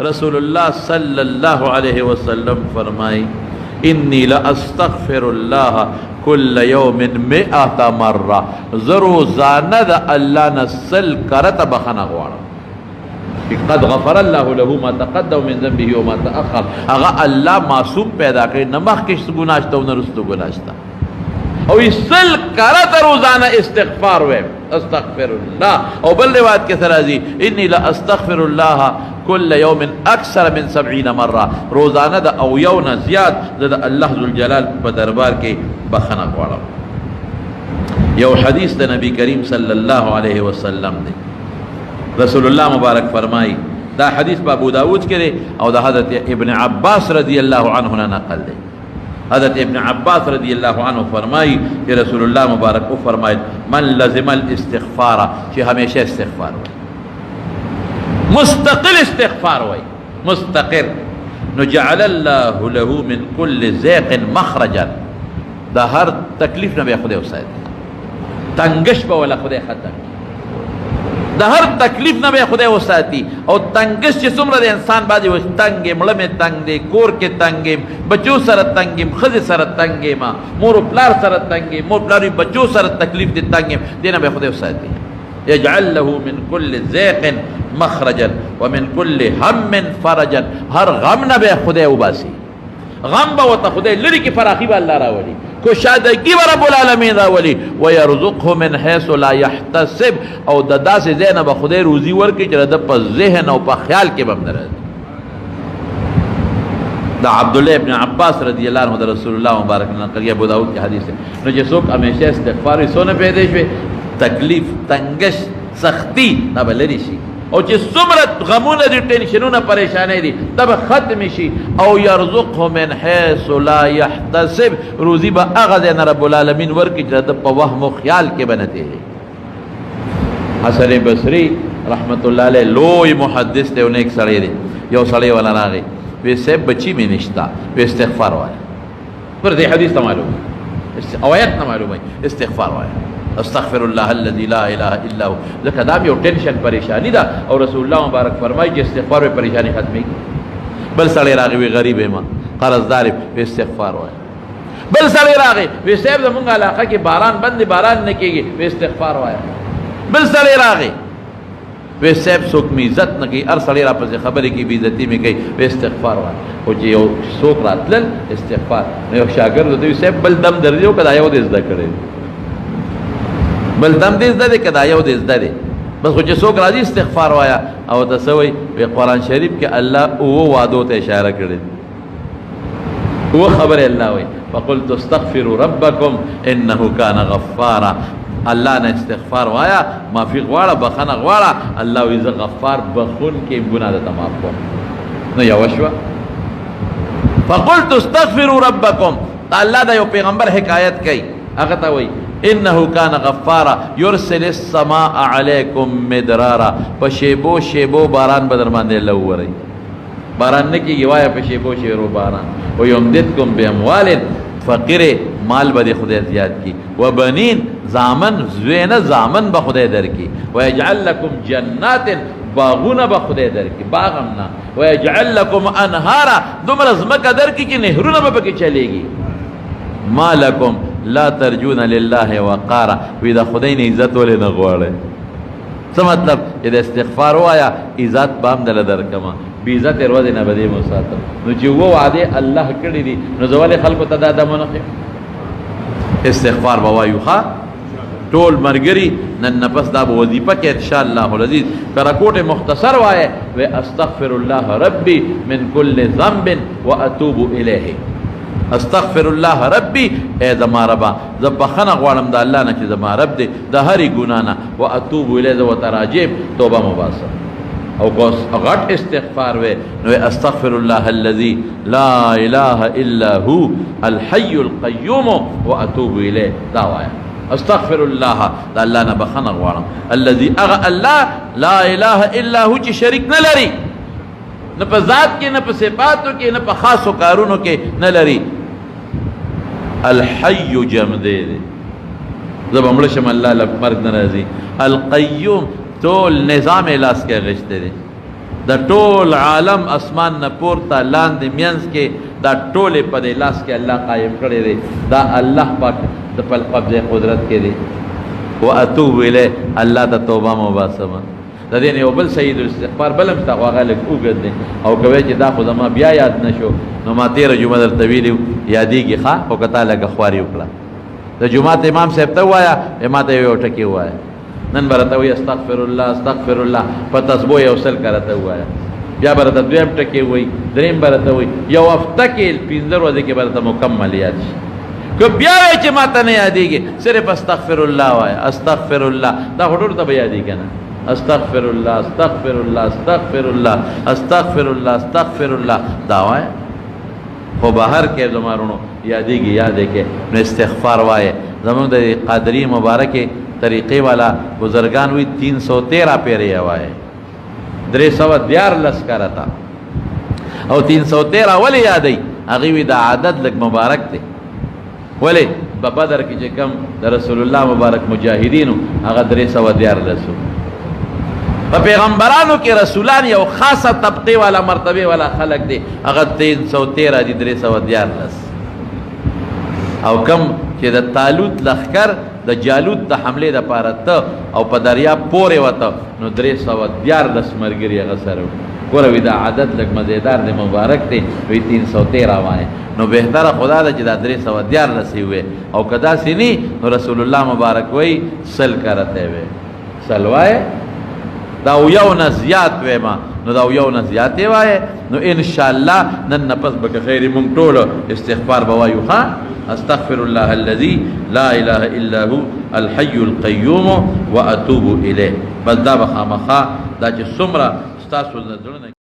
رسول اللہ صلی اللہ علیہ وسلم فرمائی انی لاستغفر اللہ کل یوم 100 مرہ، زروزانہ دا اللہ نسل کرت بخنا غوارا، قد غفر اللہ له ما تقدم من ذنبه وما تأخر. اگا اللہ معصوم پیدا کرے، نمخ کش گناشتا و نرستو گناشتا، او سل کرت روزانہ استغفار ہوئے استغفر اللہ. او بل روایت کے سرازی انی لا استغفر اللہ کل یوم اکثر من 70 مرہ، روزانہ دا او یونا زیاد دا اللہ ذوالجلال پا دربار کے بخنا کوارا. یو حدیث دا نبی کریم صلی اللہ علیہ وسلم دے، رسول اللہ مبارک فرمائی، دا حدیث پا ابو داود کے دے او دا حضرت ابن عباس رضی اللہ عنہ نقل دے. حضرت ابن عباس رضی اللہ عنہ فرمائی کہ رسول اللہ مبارک کو فرمائی من لزم الاستغفار، کہ ہمیشہ استغفار ہوئی، مستقل استغفار ہوئی، مستقل. نجعل اللہ له من کل ضیق مخرجا، دا ہر تکلیف نبی خدای وسائد، تنگش با والا خدای ختم، دا ہر تکلیف نہ بے خدای وساتی. اور تنگش چی سمرا دے انسان بازی وش تنگے، ملم تنگ دے، کور کے تنگے، بچو سر تنگے، خز سر تنگے، مور و پلار سر تنگے، مور پلاری بچو سر تکلیف دے تنگے، دینا بے خدای وساتی. یجعل له من کل ضیق مخرجا ومن کل ہم فرجا، ہر غم نہ بے خدای وباسی، غم با وتا خدای لری کی فراخی با اللہ راولی، کشادگی با رب العالمین راولی. ویرزقه من حیث لا یحتسب، او ددا سے زین با خدای روزی ورکی چرا دا پا ذہن او پا خیال کے بم نرد. دا عبداللہ ابن عباس رضی اللہ عنہ دا رسول اللہ مبارک نقل ابو داود کی حدیث ہے. نو جسوک ہمیشہ استغفاری سونے پیدے شوے، تکلیف، تنگش، سختی نبا لری شی، او چی سمرت غمون دی ٹینشنون پریشانے دی تب ختم شی. او یرزقه من حیث لا یحتسب، روزی با اغذین رب العالمین ورکی جرد پا وهم و خیال کے بنتے ہیں. حسن بصری رحمت اللہ علیہ لوی محدث تے، انہیں ایک سڑے دے، یو سڑے والا راگے وی سیب بچی میں نشتا، وی استغفار والا پر دے حدیث تا معلوم ہے، اوایت نا معلوم ہے، استغفار والا استغفر اللہ الذی لا الہ الا ہو. لکہ دام یو ٹینشن پریشانی دا، اور رسول اللہ مبارک فرمائی کہ استغفار میں پریشانی ختمی کی. بل سڑے راگے وی غریب ہے ماں قرض دار وی استغفار والا. بل سڑے راگے وی سیب دا منگا علاقہ کی باران بند باران نکی گی، وی استغفار والا. بل سڑے راگے وی سیب سوک میں عزت نکی، ار سڑے را پس خبری کی بیزتی میں کئی، وی استغفار والا. او جی یو سوک رات لل استغفار، یو شاگرد دوی سیب بل دم در دیو کدا یو دیز دا کرے، بل دم دیز دا دے کدا یو دیز دا دے. بس خوچے سوک راضی استغفار وایا. او تسوئی وی قرآن شریف کے اللہ او وعدو تے اشارہ کرے، وہ خبر اللہ ہوئی فقلت استغفروا ربکم انہو کان غفارا. اللہ نے استغفار وایا، معافی غوارا، بخنا غوارا، اللہ ویزا غفار بخون کے گناہ دا تمام کو نو یوشوا. فقلت استغفروا ربکم، اللہ دا یو پیغمبر حکایت کئی اگتا ہوئی انہو کان غفارا یرسل السماء علیکم مدرارا. پشیبو شیبو باران بدرمان دے لہو رہی، باران نکی گوایا پشیبو شیرو باران. ویمددکم باموال، فقیر مال بدے خدای زیاد کی، وبنین زامن زوین زامن بخدای در کی، ویجعل لکم جنات باغون بخدای در کی، باغمنا، ویجعل لکم انہارا دمر ازمکہ در کی کہ نہرون بپکی چلے گی. ما لکم لا ترجون للہ وقارا، ویدہ خدای نے عزت والے نغوارے. سا مطلب یہ استغفار ہو آیا عزت بام دل در کما، بی عزت روز نبدی مساتم. نو چی وہ وعدے اللہ کردی دی، نو زوال خلق تدادا منقی استغفار بوایو خواہ ٹول مرگری نن نفس داب وظیفہ کے انشاءاللہ العزیز. کرکوٹ مختصر وائے وے استغفر اللہ ربی من کل ذنب و اتوب الیہ. استغفر اللہ ربی، اے زما ربا زب بخنا غوارم دا اللہ نا چی زما رب دے دا ہری گنانا، و اتوب الیہ و تراجیم توبہ مباسر. او غٹ استغفار وے نو استغفر اللہ الذی لا الہ الا ہو الحی القیوم و اتوب الیہ. دعوایا استغفر اللہ دا اللہ نا بخنا غوارم، الذی اغا اللہ لا الہ الا ہو چی شرک نہ لری، نہ پا ذات کے، نہ پا صفاتوں کے، نہ پا خاص و کارونوں کے نہ لری. الحی جم دے دے زب امرشم اللہ مرد نرازی. القیوم تو نظام الاس کے غشتے دے، د ټول عالم اسمان نه پورته لاندې مینځ کې دا ټولې په دې لاس کې الله قایم کړی دی دا الله پاک د خپل قبضه قدرت کې دی واتوب الیه الله ته توبه مباسم د دې نه یو بل سید الاستغفار بلم تا هغه لک اوګد دی او کوي چې دا خو زما بیا یاد نشو نو ما 13 جمعه در طویل یادېږي ښه او کته لګ خواري وکړه د جمعه امام صاحب ته وایا امام ته یو ټکی وایا نن برته وي استغفر الله په تسبیح یو سل کرته وایا بیا برته دویم ټکی وای دریم برته وای یو هفته کې 15 ورځې کې برته مکمل یاد شي که بیا چې ماته نه یادېږي صرف استغفر الله وایا استغفر الله دا هډور ته یادېږي کنه استغفر الله دا وایا خو بهر کې زمارونو یادېږي یادې کې نو استغفار وایه زمونږ د قادری مبارکې طریقې والا بزرگان وی 313 پیرې وایه 314 کرتا او 313 ولی یادې هغه وی د عادت لک مبارک دی ولی په بدر کې چې کم د رسول الله مبارک مجاهدینو هغه 314 په پیغمبرانو کې رسولان یو خاصه طبقه والا مرتبه والا خلق دی هغه 313 دي 314 او کم چې د طالوت لخر د جالوت د حمله د پاره ته او په دریاب پورې وته نو 314 مرګري هغه سره ګوره وی دا عدد لږ مزیدار دی مبارک دی وی 313 وای نو بهتره خدا دا چې دا 314 وي او کدا سینی نو رسول الله مبارک وی سل کرته وي سلوای دا یو نه زیات وې ما نو دا یو نه زیات وای نو ان شاء الله نن نفس بک خیر مونږ ټول استغفار بوایو ها استغفر الله الذي لا اله الا هو الحي القيوم واتوب اليه بس دا بخامخه دا چې څومره ستاسو نظرونه